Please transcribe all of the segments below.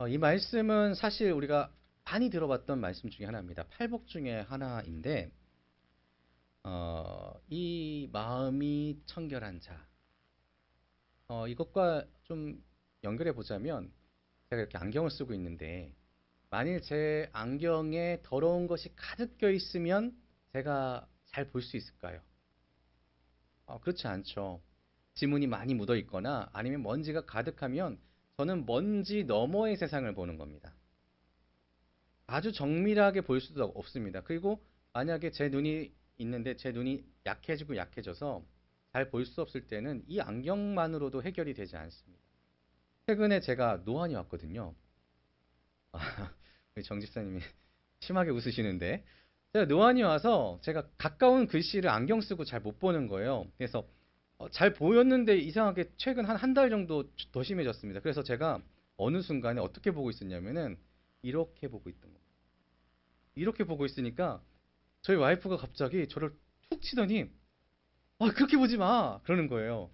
이 말씀은 사실 우리가 많이 들어봤던 말씀 중에 하나입니다. 팔복 중에 하나인데, 이 마음이 청결한 자. 이것과 좀 연결해 보자면, 제가 이렇게 안경을 쓰고 있는데, 만일 제 안경에 더러운 것이 가득 껴 있으면 제가 잘 볼 수 있을까요? 그렇지 않죠. 지문이 많이 묻어 있거나 아니면 먼지가 가득하면 저는 먼지 너머의 세상을 보는 겁니다. 아주 정밀하게 볼 수도 없습니다. 그리고 만약에 제 눈이 있는데 제 눈이 약해지고 약해져서 잘 볼 수 없을 때는 이 안경만으로도 해결이 되지 않습니다. 최근에 제가 노안이 왔거든요. 정 집사님이 심하게 웃으시는데 제가 노안이 와서 제가 가까운 글씨를 안경 쓰고 잘 못 보는 거예요. 그래서 잘 보였는데 이상하게 최근 한 달 정도 더 심해졌습니다. 그래서 제가 어느 순간에 어떻게 보고 있었냐면은 이렇게 보고 있던 거예요. 이렇게 보고 있으니까 저희 와이프가 갑자기 저를 툭 치더니 그렇게 보지 마 그러는 거예요.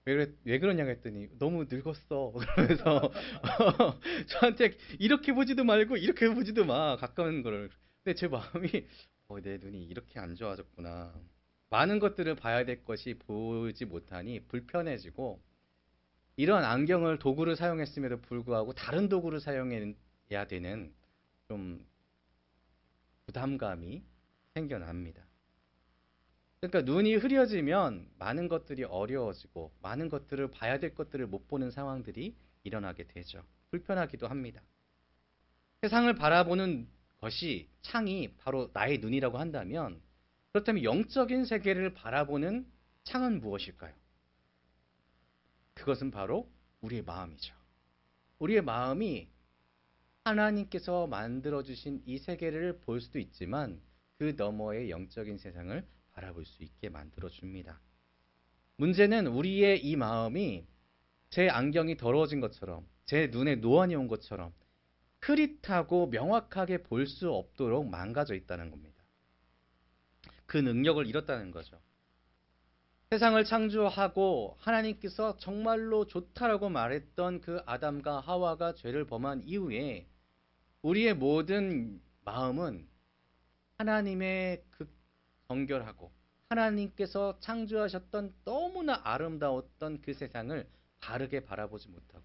왜 그러냐고 했더니 너무 늙었어 그러면서 저한테 이렇게 보지도 말고 이렇게 보지도 마 가까운 거를. 근데 제 마음이 내 눈이 이렇게 안 좋아졌구나. 많은 것들을 봐야 될 것이 보지 못하니 불편해지고, 이런 안경을 도구를 사용했음에도 불구하고 다른 도구를 사용해야 되는 좀 부담감이 생겨납니다. 그러니까 눈이 흐려지면 많은 것들이 어려워지고 많은 것들을 봐야 될 것들을 못 보는 상황들이 일어나게 되죠. 불편하기도 합니다. 세상을 바라보는 것이 창이 바로 나의 눈이라고 한다면, 그렇다면 영적인 세계를 바라보는 창은 무엇일까요? 그것은 바로 우리의 마음이죠. 우리의 마음이 하나님께서 만들어주신 이 세계를 볼 수도 있지만 그 너머의 영적인 세상을 바라볼 수 있게 만들어줍니다. 문제는 우리의 이 마음이 제 안경이 더러워진 것처럼, 제 눈에 노안이 온 것처럼 흐릿하고 명확하게 볼 수 없도록 망가져 있다는 겁니다. 그 능력을 잃었다는 거죠. 세상을 창조하고 하나님께서 정말로 좋다라고 말했던 그 아담과 하와가 죄를 범한 이후에 우리의 모든 마음은 하나님의 그 정결하고 하나님께서 창조하셨던 너무나 아름다웠던 그 세상을 바르게 바라보지 못하고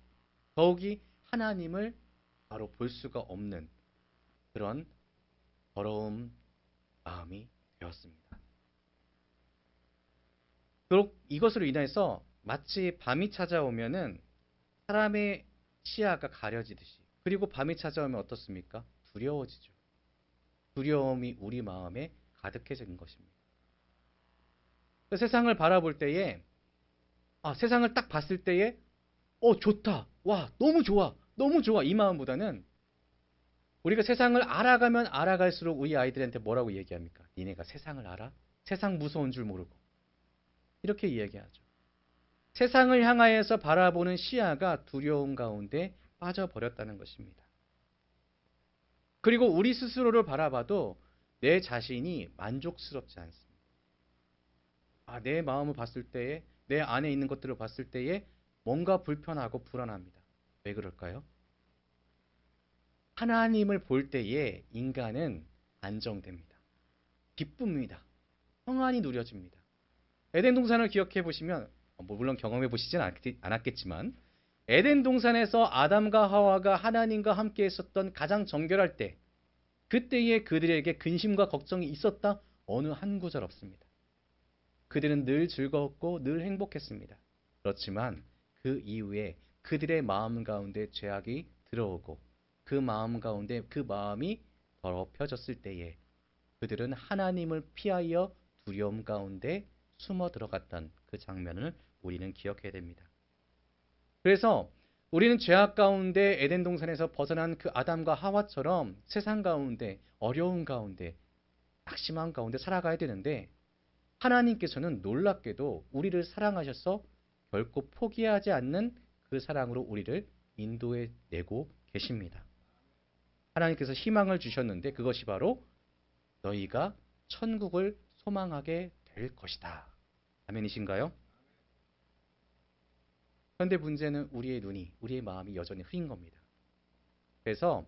더욱이 하나님을 바로 볼 수가 없는 그런 더러운 마음이 되었습니다. 비록 이것으로 인해서 마치 밤이 찾아오면은 사람의 시야가 가려지듯이, 그리고 밤이 찾아오면 어떻습니까? 두려워지죠. 두려움이 우리 마음에 가득해진 것입니다. 세상을 바라볼 때에, 세상을 딱 봤을 때에, 좋다. 와, 너무 좋아. 너무 좋아. 이 마음보다는 우리가 세상을 알아가면 알아갈수록 우리 아이들한테 뭐라고 얘기합니까? 니네가 세상을 알아? 세상 무서운 줄 모르고. 이렇게 이야기하죠. 세상을 향하여서 바라보는 시야가 두려움 가운데 빠져버렸다는 것입니다. 그리고 우리 스스로를 바라봐도 내 자신이 만족스럽지 않습니다. 내 마음을 봤을 때에, 내 안에 있는 것들을 봤을 때에 뭔가 불편하고 불안합니다. 왜 그럴까요? 하나님을 볼 때에 인간은 안정됩니다. 기쁩니다. 평안이 누려집니다. 에덴 동산을 기억해 보시면, 물론 경험해 보시진 않았겠지만, 에덴 동산에서 아담과 하와가 하나님과 함께 있었던 가장 정결할 때, 그때에 그들에게 근심과 걱정이 있었다? 어느 한 구절 없습니다. 그들은 늘 즐거웠고 늘 행복했습니다. 그렇지만 그 이후에 그들의 마음 가운데 죄악이 들어오고 그 마음 가운데 그 마음이 더럽혀졌을 때에 그들은 하나님을 피하여 두려움 가운데 숨어 들어갔던 그 장면을 우리는 기억해야 됩니다. 그래서 우리는 죄악 가운데 에덴 동산에서 벗어난 그 아담과 하와처럼 세상 가운데, 어려운 가운데, 낙심한 가운데 살아가야 되는데, 하나님께서는 놀랍게도 우리를 사랑하셔서 결코 포기하지 않는 그 사랑으로 우리를 인도해 내고 계십니다. 하나님께서 희망을 주셨는데 그것이 바로 너희가 천국을 소망하게 될 것이다. 아멘이신가요? 그런데 문제는 우리의 눈이, 우리의 마음이 여전히 흐린 겁니다. 그래서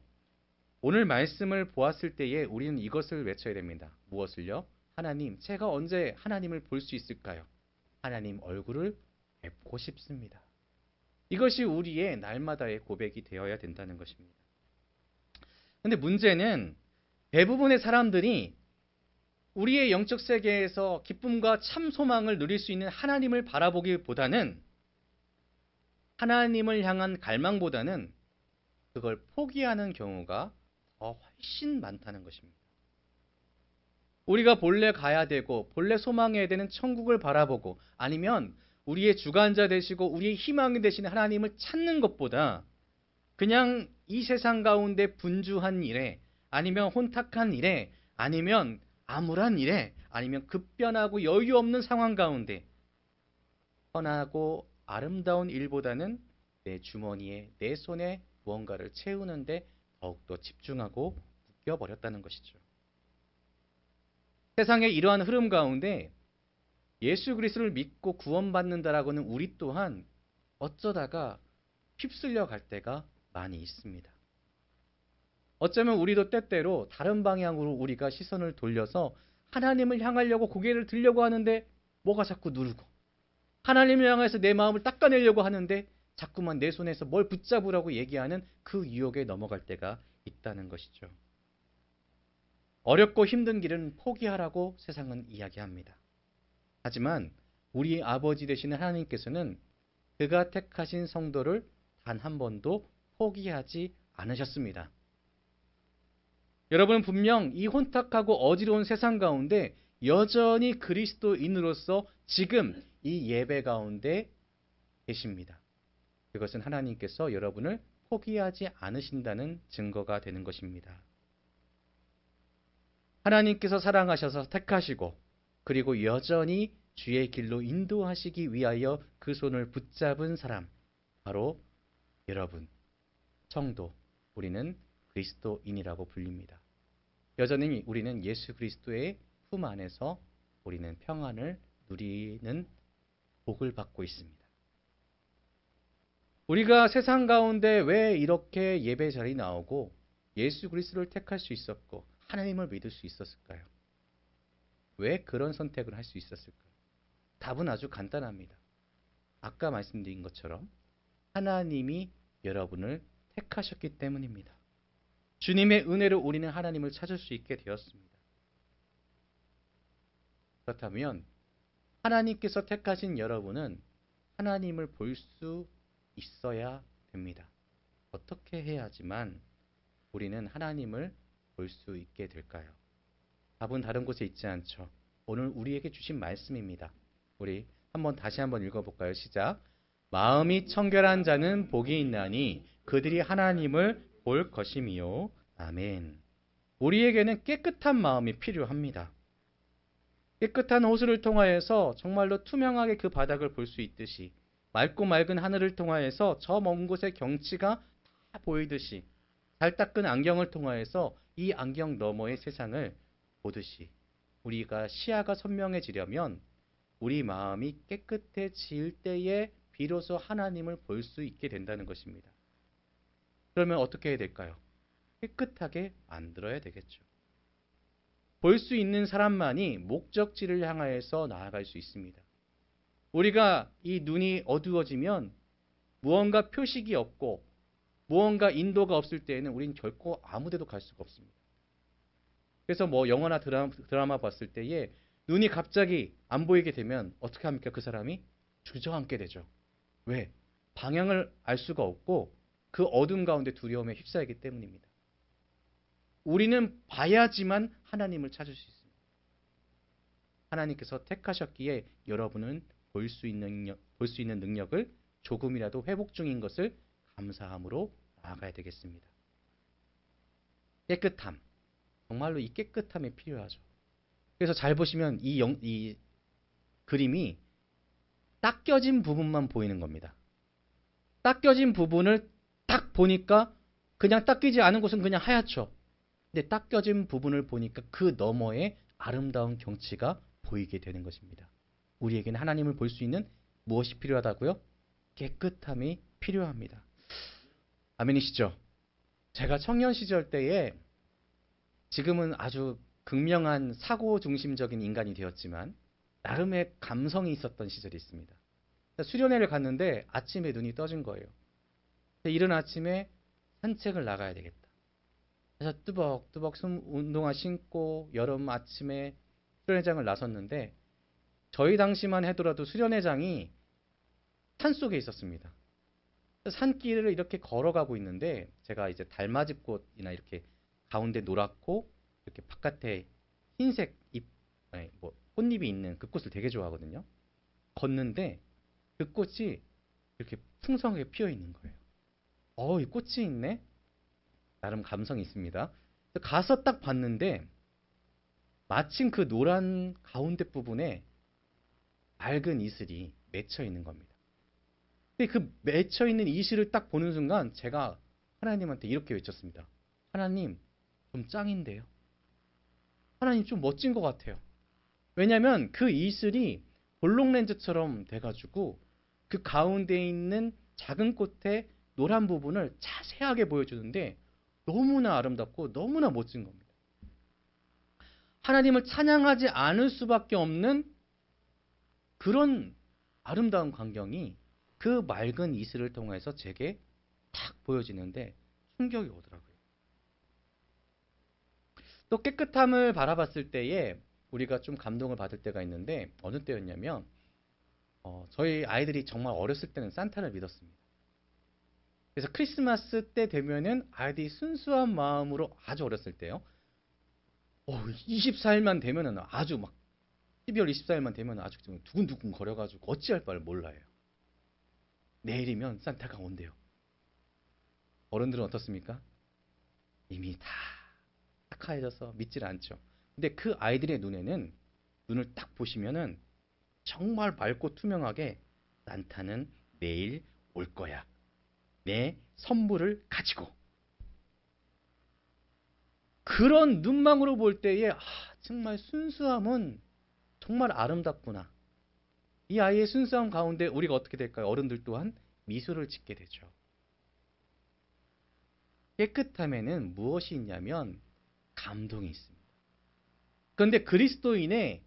오늘 말씀을 보았을 때에 우리는 이것을 외쳐야 됩니다. 무엇을요? 하나님, 제가 언제 하나님을 볼 수 있을까요? 하나님 얼굴을 뵙고 싶습니다. 이것이 우리의 날마다의 고백이 되어야 된다는 것입니다. 근데 문제는 대부분의 사람들이 우리의 영적 세계에서 기쁨과 참 소망을 누릴 수 있는 하나님을 바라보기보다는 하나님을 향한 갈망보다는 그걸 포기하는 경우가 더 훨씬 많다는 것입니다. 우리가 본래 가야 되고 본래 소망해야 되는 천국을 바라보고 아니면 우리의 주관자 되시고 우리의 희망이 되시는 하나님을 찾는 것보다 그냥 이 세상 가운데 분주한 일에 아니면 혼탁한 일에 아니면 암울한 일에 아니면 급변하고 여유 없는 상황 가운데 선하고 아름다운 일보다는 내 주머니에 내 손에 무언가를 채우는데 더욱더 집중하고 묶여버렸다는 것이죠. 세상의 이러한 흐름 가운데 예수 그리스도를 믿고 구원받는다라고는 우리 또한 어쩌다가 휩쓸려 갈 때가 많이 있습니다. 어쩌면 우리도 때때로 다른 방향으로 우리가 시선을 돌려서 하나님을 향하려고 고개를 들려고 하는데 뭐가 자꾸 누르고 하나님을 향해서 내 마음을 닦아내려고 하는데 자꾸만 내 손에서 뭘 붙잡으라고 얘기하는 그 유혹에 넘어갈 때가 있다는 것이죠. 어렵고 힘든 길은 포기하라고 세상은 이야기합니다. 하지만 우리 아버지 되시는 하나님께서는 그가 택하신 성도를 단 한 번도 포기하지 않으셨습니다. 여러분은 분명 이 혼탁하고 어지러운 세상 가운데 여전히 그리스도인으로서 지금 이 예배 가운데 계십니다. 그것은 하나님께서 여러분을 포기하지 않으신다는 증거가 되는 것입니다. 하나님께서 사랑하셔서 택하시고 그리고 여전히 주의 길로 인도하시기 위하여 그 손을 붙잡은 사람, 바로 여러분, 성도, 우리는 그리스도인이라고 불립니다. 여전히 우리는 예수 그리스도의 품 안에서 우리는 평안을 누리는 복을 받고 있습니다. 우리가 세상 가운데 왜 이렇게 예배 자리 나오고 예수 그리스도를 택할 수 있었고 하나님을 믿을 수 있었을까요? 왜 그런 선택을 할 수 있었을까요? 답은 아주 간단합니다. 아까 말씀드린 것처럼 하나님이 여러분을 택하셨기 때문입니다. 주님의 은혜로 우리는 하나님을 찾을 수 있게 되었습니다. 그렇다면 하나님께서 택하신 여러분은 하나님을 볼 수 있어야 됩니다. 어떻게 해야지만 우리는 하나님을 볼 수 있게 될까요? 답은 다른 곳에 있지 않죠. 오늘 우리에게 주신 말씀입니다. 우리 다시 한번 읽어볼까요? 시작. 마음이 청결한 자는 복이 있나니 그들이 하나님을 볼 것임이요. 아멘. 우리에게는 깨끗한 마음이 필요합니다. 깨끗한 호수를 통하여서 정말로 투명하게 그 바닥을 볼 수 있듯이 맑고 맑은 하늘을 통하여서 저 먼 곳의 경치가 다 보이듯이 잘 닦은 안경을 통하여서 이 안경 너머의 세상을 보듯이 우리가 시야가 선명해지려면 우리 마음이 깨끗해질 때에 비로소 하나님을 볼 수 있게 된다는 것입니다. 그러면 어떻게 해야 될까요? 깨끗하게 만들어야 되겠죠. 볼 수 있는 사람만이 목적지를 향하여서 나아갈 수 있습니다. 우리가 이 눈이 어두워지면 무언가 표식이 없고 무언가 인도가 없을 때에는 우리는 결코 아무 데도 갈 수가 없습니다. 그래서 영화나 드라마 봤을 때에 눈이 갑자기 안 보이게 되면 어떻게 합니까? 그 사람이 주저앉게 되죠. 왜? 방향을 알 수가 없고 그 어둠 가운데 두려움에 휩싸이기 때문입니다. 우리는 봐야지만 하나님을 찾을 수 있습니다. 하나님께서 택하셨기에 여러분은 볼 수 있는 능력을 조금이라도 회복 중인 것을 감사함으로 나아가야 되겠습니다. 깨끗함. 정말로 이 깨끗함이 필요하죠. 그래서 잘 보시면 이 그림이 닦여진 부분만 보이는 겁니다. 닦여진 부분을 딱 보니까 그냥 닦이지 않은 곳은 그냥 하얗죠. 근데 닦여진 부분을 보니까 그 너머에 아름다운 경치가 보이게 되는 것입니다. 우리에게는 하나님을 볼 수 있는 무엇이 필요하다고요? 깨끗함이 필요합니다. 아멘이시죠? 제가 청년 시절 때에 지금은 아주 극명한 사고 중심적인 인간이 되었지만 나름의 감성이 있었던 시절이 있습니다. 수련회를 갔는데 아침에 눈이 떠진 거예요. 이른 아침에 산책을 나가야 되겠다. 그래서 뚜벅뚜벅 운동화 신고 여름 아침에 수련회장을 나섰는데 저희 당시만 해도라도 수련회장이 산속에 있었습니다. 산길을 이렇게 걸어가고 있는데 제가 이제 달맞이꽃이나 이렇게 가운데 노랗고 이렇게 바깥에 흰색 아니, 꽃잎이 있는 그 꽃을 되게 좋아하거든요. 걷는데 그 꽃이 이렇게 풍성하게 피어 있는 거예요. 이 꽃이 있네? 나름 감성이 있습니다. 가서 딱 봤는데 마침 그 노란 가운데 부분에 맑은 이슬이 맺혀 있는 겁니다. 근데 그 맺혀 있는 이슬을 딱 보는 순간 제가 하나님한테 이렇게 외쳤습니다. 하나님, 좀 짱인데요. 하나님 좀 멋진 것 같아요. 왜냐하면 그 이슬이 볼록 렌즈처럼 돼가지고 그 가운데 있는 작은 꽃의 노란 부분을 자세하게 보여주는데 너무나 아름답고 너무나 멋진 겁니다. 하나님을 찬양하지 않을 수밖에 없는 그런 아름다운 광경이 그 맑은 이슬을 통해서 제게 탁 보여지는데 충격이 오더라고요. 또 깨끗함을 바라봤을 때에 우리가 좀 감동을 받을 때가 있는데 어느 때였냐면 저희 아이들이 정말 어렸을 때는 산타를 믿었습니다. 그래서 크리스마스 때 되면은 아이들이 순수한 마음으로 아주 어렸을 때요. 24일만 되면은 아주 막 12월 24일만 되면 아주 두근두근 거려가지고 어찌할 바를 몰라요. 내일이면 산타가 온대요. 어른들은 어떻습니까? 이미 다 착해져서 믿질 않죠. 근데 그 아이들의 눈에는 눈을 딱 보시면은 정말 맑고 투명하게 산타는 내일 올 거야. 내 선물을 가지고. 그런 눈망으로 볼 때에 정말 순수함은 정말 아름답구나. 이 아이의 순수함 가운데 우리가 어떻게 될까요? 어른들 또한 미소를 짓게 되죠. 깨끗함에는 무엇이 있냐면 감동이 있습니다. 그런데 그리스도인의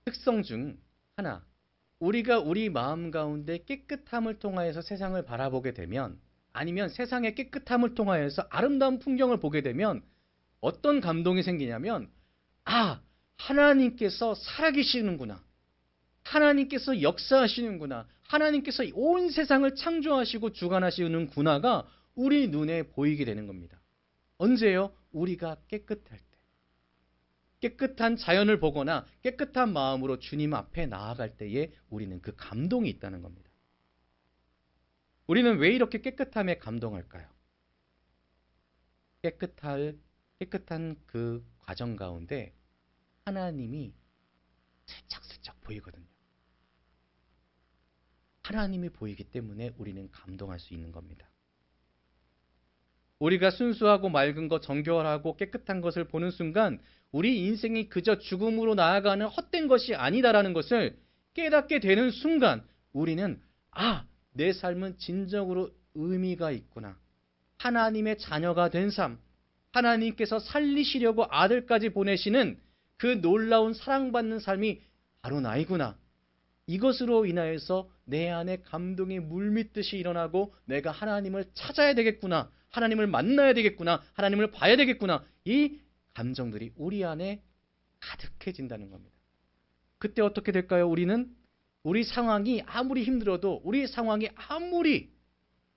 특성 중 하나, 우리가 우리 마음 가운데 깨끗함을 통하여서 세상을 바라보게 되면 아니면 세상의 깨끗함을 통하여서 아름다운 풍경을 보게 되면 어떤 감동이 생기냐면 하나님께서 살아계시는구나. 하나님께서 역사하시는구나. 하나님께서 온 세상을 창조하시고 주관하시는구나가 우리 눈에 보이게 되는 겁니다. 언제요? 우리가 깨끗할 때. 깨끗한 자연을 보거나 깨끗한 마음으로 주님 앞에 나아갈 때에 우리는 그 감동이 있다는 겁니다. 우리는 왜 이렇게 깨끗함에 감동할까요? 깨끗한 그 과정 가운데 하나님이 슬쩍슬쩍 보이거든요. 하나님이 보이기 때문에 우리는 감동할 수 있는 겁니다. 우리가 순수하고 맑은 것, 정결하고 깨끗한 것을 보는 순간 우리 인생이 그저 죽음으로 나아가는 헛된 것이 아니다라는 것을 깨닫게 되는 순간 우리는 내 삶은 진정으로 의미가 있구나. 하나님의 자녀가 된 삶, 하나님께서 살리시려고 아들까지 보내시는 그 놀라운 사랑받는 삶이 바로 나이구나. 이것으로 인하여서 내 안에 감동이 물밀듯이 일어나고 내가 하나님을 찾아야 되겠구나. 하나님을 만나야 되겠구나. 하나님을 봐야 되겠구나. 이 감정들이 우리 안에 가득해진다는 겁니다. 그때 어떻게 될까요? 우리는 우리 상황이 아무리 힘들어도 우리 상황이 아무리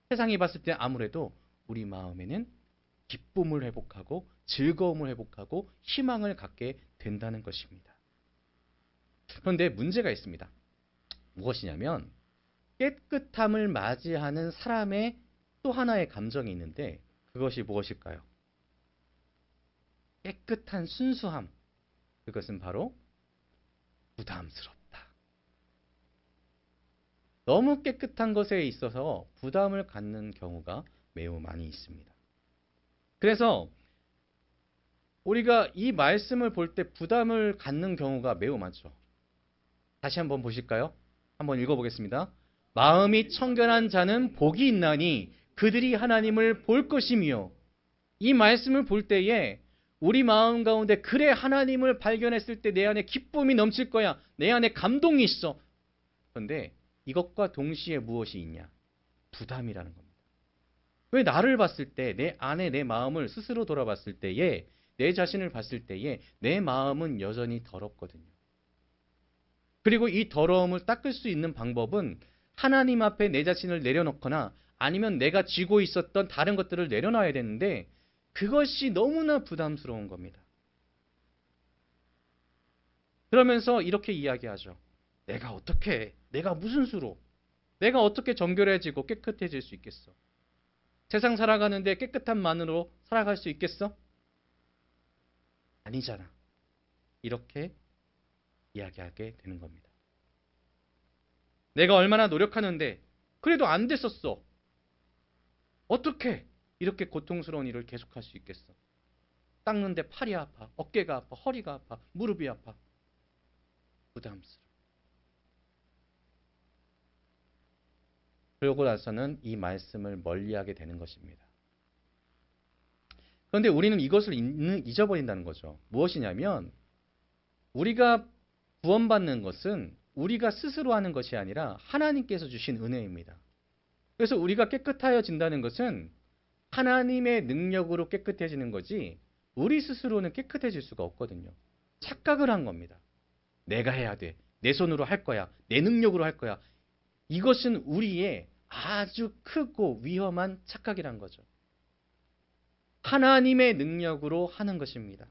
세상이 봤을 때 아무래도 우리 마음에는 기쁨을 회복하고 즐거움을 회복하고 희망을 갖게 된다는 것입니다. 그런데 문제가 있습니다. 무엇이냐면 깨끗함을 맞이하는 사람의 또 하나의 감정이 있는데 그것이 무엇일까요? 깨끗한 순수함. 그것은 바로 부담스럽다. 너무 깨끗한 것에 있어서 부담을 갖는 경우가 매우 많이 있습니다. 그래서 우리가 이 말씀을 볼 때 부담을 갖는 경우가 매우 많죠. 다시 한번 보실까요? 한번 읽어보겠습니다. 마음이 청결한 자는 복이 있나니 그들이 하나님을 볼 것이며, 이 말씀을 볼 때에 우리 마음 가운데 그래 하나님을 발견했을 때 내 안에 기쁨이 넘칠 거야. 내 안에 감동이 있어. 그런데 이것과 동시에 무엇이 있냐? 부담이라는 겁니다. 왜 나를 봤을 때 내 안에 내 마음을 스스로 돌아봤을 때에 내 자신을 봤을 때에 내 마음은 여전히 더럽거든요. 그리고 이 더러움을 닦을 수 있는 방법은 하나님 앞에 내 자신을 내려놓거나 아니면 내가 쥐고 있었던 다른 것들을 내려놔야 되는데 그것이 너무나 부담스러운 겁니다. 그러면서 이렇게 이야기하죠. 내가 무슨 수로, 내가 어떻게 정결해지고 깨끗해질 수 있겠어? 세상 살아가는데 깨끗한 만으로 살아갈 수 있겠어? 아니잖아. 이렇게 이야기하게 되는 겁니다. 내가 얼마나 노력하는데 그래도 안 됐었어. 어떻게 이렇게 고통스러운 일을 계속할 수 있겠어? 닦는데 팔이 아파, 어깨가 아파, 허리가 아파, 무릎이 아파. 부담스러워. 그러고 나서는 이 말씀을 멀리하게 되는 것입니다. 그런데 우리는 이것을 잊어버린다는 거죠. 무엇이냐면 우리가 구원받는 것은 우리가 스스로 하는 것이 아니라 하나님께서 주신 은혜입니다. 그래서 우리가 깨끗하여진다는 것은 하나님의 능력으로 깨끗해지는 거지 우리 스스로는 깨끗해질 수가 없거든요. 착각을 한 겁니다. 내가 해야 돼. 내 손으로 할 거야. 내 능력으로 할 거야. 이것은 우리의 아주 크고 위험한 착각이란 거죠. 하나님의 능력으로 하는 것입니다.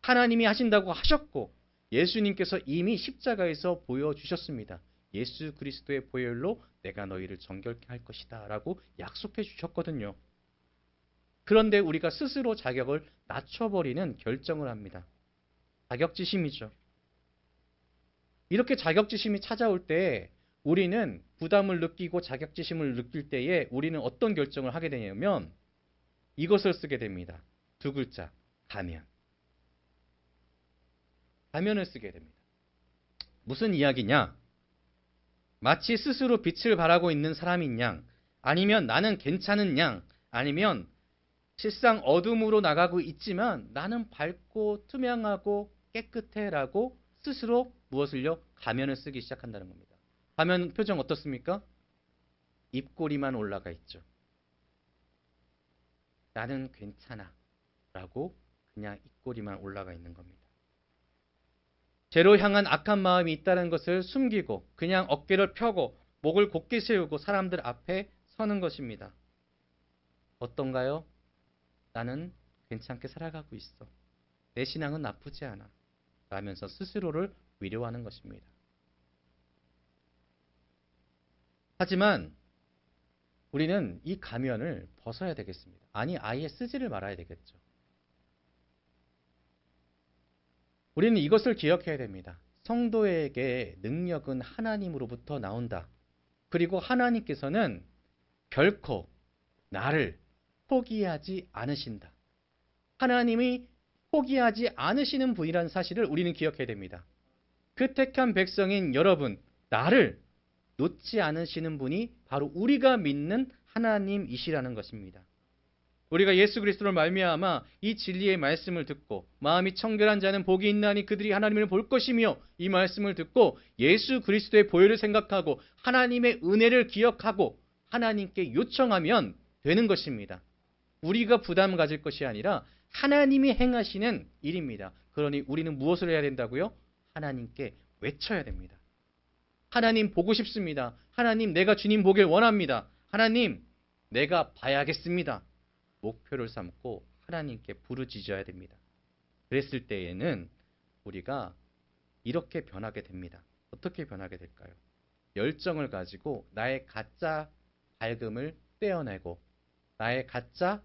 하나님이 하신다고 하셨고 예수님께서 이미 십자가에서 보여주셨습니다. 예수 그리스도의 보혈로 내가 너희를 정결케 할 것이다 라고 약속해 주셨거든요. 그런데 우리가 스스로 자격을 낮춰버리는 결정을 합니다. 자격지심이죠. 이렇게 자격지심이 찾아올 때 우리는 부담을 느끼고 자격지심을 느낄 때에 우리는 어떤 결정을 하게 되냐면 이것을 쓰게 됩니다. 두 글자, 가면. 가면을 쓰게 됩니다. 무슨 이야기냐? 마치 스스로 빛을 발하고 있는 사람인 양, 아니면 나는 괜찮은 양, 아니면 실상 어둠으로 나가고 있지만 나는 밝고 투명하고 깨끗해라고 스스로 무엇을요? 가면을 쓰기 시작한다는 겁니다. 가면 표정 어떻습니까? 입꼬리만 올라가 있죠. 나는 괜찮아 라고 그냥 입꼬리만 올라가 있는 겁니다. 죄로 향한 악한 마음이 있다는 것을 숨기고 그냥 어깨를 펴고 목을 곧게 세우고 사람들 앞에 서는 것입니다. 어떤가요? 나는 괜찮게 살아가고 있어. 내 신앙은 나쁘지 않아. 라면서 스스로를 위로하는 것입니다. 하지만 우리는 이 가면을 벗어야 되겠습니다. 아니, 아예 쓰지를 말아야 되겠죠. 우리는 이것을 기억해야 됩니다. 성도에게 능력은 하나님으로부터 나온다. 그리고 하나님께서는 결코 나를 포기하지 않으신다. 하나님이 포기하지 않으시는 분이라는 사실을 우리는 기억해야 됩니다. 그 택한 백성인 여러분, 나를 놓지 않으시는 분이 바로 우리가 믿는 하나님이시라는 것입니다. 우리가 예수 그리스도를 말미암아 이 진리의 말씀을 듣고 마음이 청결한 자는 복이 있나니 그들이 하나님을 볼 것이며 이 말씀을 듣고 예수 그리스도의 보혈을 생각하고 하나님의 은혜를 기억하고 하나님께 요청하면 되는 것입니다. 우리가 부담 가질 것이 아니라 하나님이 행하시는 일입니다. 그러니 우리는 무엇을 해야 된다고요? 하나님께 외쳐야 됩니다. 하나님 보고 싶습니다. 하나님 내가 주님 보길 원합니다. 하나님 내가 봐야겠습니다. 목표를 삼고 하나님께 부르짖어야 됩니다. 그랬을 때에는 우리가 이렇게 변하게 됩니다. 어떻게 변하게 될까요? 열정을 가지고 나의 가짜 밝음을 떼어내고 나의 가짜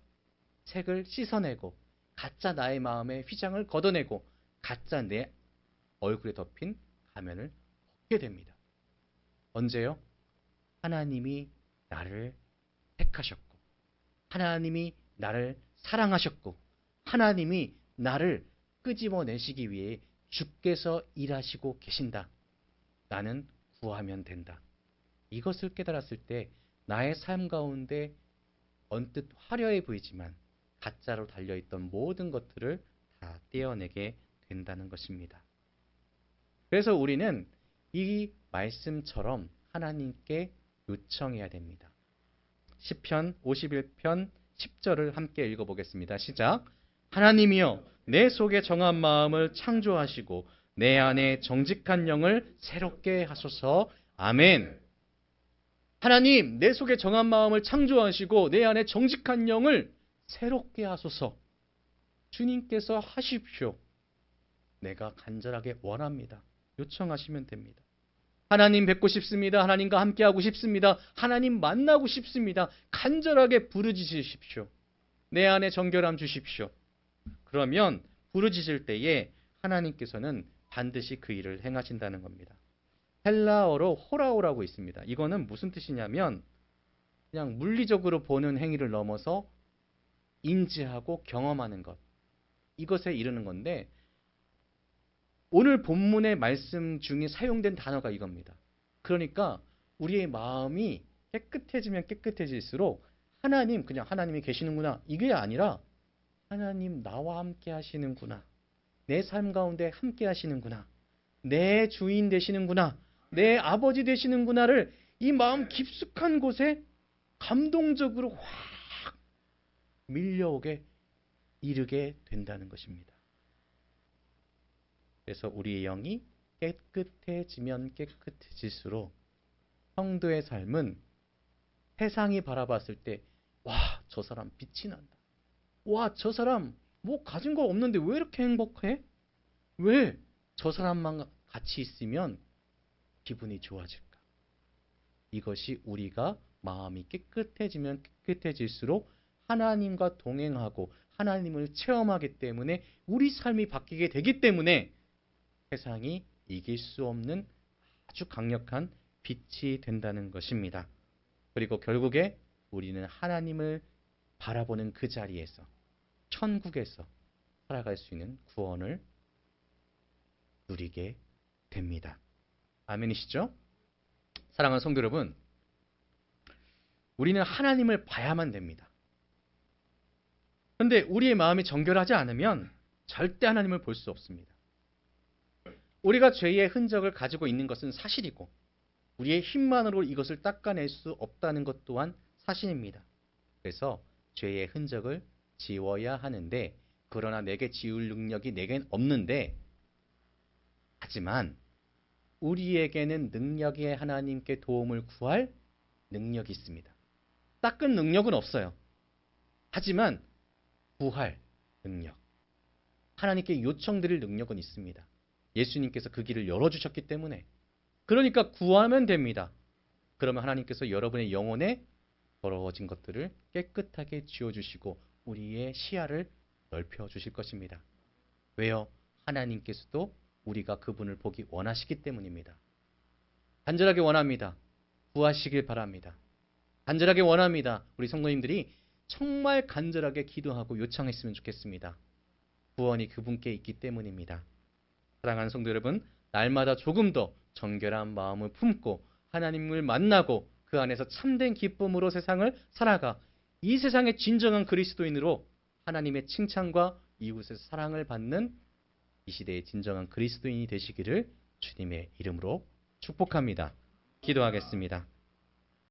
책을 씻어내고 가짜 나의 마음의 휘장을 걷어내고 가짜 내 얼굴에 덮인 가면을 벗게 됩니다. 언제요? 하나님이 나를 택하셨고 하나님이 나를 사랑하셨고 하나님이 나를 끄집어내시기 위해 주께서 일하시고 계신다. 나는 구하면 된다. 이것을 깨달았을 때 나의 삶 가운데 언뜻 화려해 보이지만 가짜로 달려있던 모든 것들을 다 떼어내게 된다는 것입니다. 그래서 우리는 이 말씀처럼 하나님께 요청해야 됩니다. 시편 51편 10절을 함께 읽어보겠습니다. 시작. 하나님이여 내 속에 정한 마음을 창조하시고 내 안에 정직한 영을 새롭게 하소서. 아멘. 하나님, 내 속에 정한 마음을 창조하시고 내 안에 정직한 영을 새롭게 하소서. 주님께서 하십시오. 내가 간절하게 원합니다. 요청하시면 됩니다. 하나님 뵙고 싶습니다. 하나님과 함께하고 싶습니다. 하나님 만나고 싶습니다. 간절하게 부르짖으십시오. 내 안에 정결함 주십시오. 그러면 부르짖을 때에 하나님께서는 반드시 그 일을 행하신다는 겁니다. 헬라어로 호라오라고 있습니다. 이거는 무슨 뜻이냐면 그냥 물리적으로 보는 행위를 넘어서 인지하고 경험하는 것. 이것에 이르는 건데 오늘 본문의 말씀 중에 사용된 단어가 이겁니다. 그러니까 우리의 마음이 깨끗해지면 깨끗해질수록 하나님, 그냥 하나님이 계시는구나. 이게 아니라 하나님 나와 함께 하시는구나. 내 삶 가운데 함께 하시는구나. 내 주인 되시는구나. 내 아버지 되시는구나를 이 마음 깊숙한 곳에 감동적으로 확 밀려오게 이르게 된다는 것입니다. 그래서 우리의 영이 깨끗해지면 깨끗해질수록 성도의 삶은 세상이 바라봤을 때 와, 저 사람 빛이 난다. 와, 저 사람 뭐 가진 거 없는데 왜 이렇게 행복해? 왜 저 사람만 같이 있으면 기분이 좋아질까? 이것이 우리가 마음이 깨끗해지면 깨끗해질수록 하나님과 동행하고 하나님을 체험하기 때문에 우리 삶이 바뀌게 되기 때문에 세상이 이길 수 없는 아주 강력한 빛이 된다는 것입니다. 그리고 결국에 우리는 하나님을 바라보는 그 자리에서 천국에서 살아갈 수 있는 구원을 누리게 됩니다. 아멘이시죠? 사랑하는 성도 여러분, 우리는 하나님을 봐야만 됩니다. 그런데 우리의 마음이 정결하지 않으면 절대 하나님을 볼 수 없습니다. 우리가 죄의 흔적을 가지고 있는 것은 사실이고 우리의 힘만으로 이것을 닦아낼 수 없다는 것 또한 사실입니다. 그래서 죄의 흔적을 지워야 하는데 그러나 내게 지울 능력이 내겐 없는데 하지만 우리에게는 능력이 하나님께 도움을 구할 능력이 있습니다. 닦은 능력은 없어요. 하지만 구할 능력, 하나님께 요청드릴 능력은 있습니다. 예수님께서 그 길을 열어주셨기 때문에 그러니까 구하면 됩니다. 그러면 하나님께서 여러분의 영혼에 더러워진 것들을 깨끗하게 지워주시고 우리의 시야를 넓혀주실 것입니다. 왜요? 하나님께서도 우리가 그분을 보기 원하시기 때문입니다. 간절하게 원합니다. 구하시길 바랍니다. 간절하게 원합니다. 우리 성도님들이 정말 간절하게 기도하고 요청했으면 좋겠습니다. 구원이 그분께 있기 때문입니다. 사랑하는 성도 여러분, 날마다 조금 더 정결한 마음을 품고 하나님을 만나고 그 안에서 참된 기쁨으로 세상을 살아가 이 세상의 진정한 그리스도인으로 하나님의 칭찬과 이웃의 사랑을 받는 이 시대의 진정한 그리스도인이 되시기를 주님의 이름으로 축복합니다. 기도하겠습니다.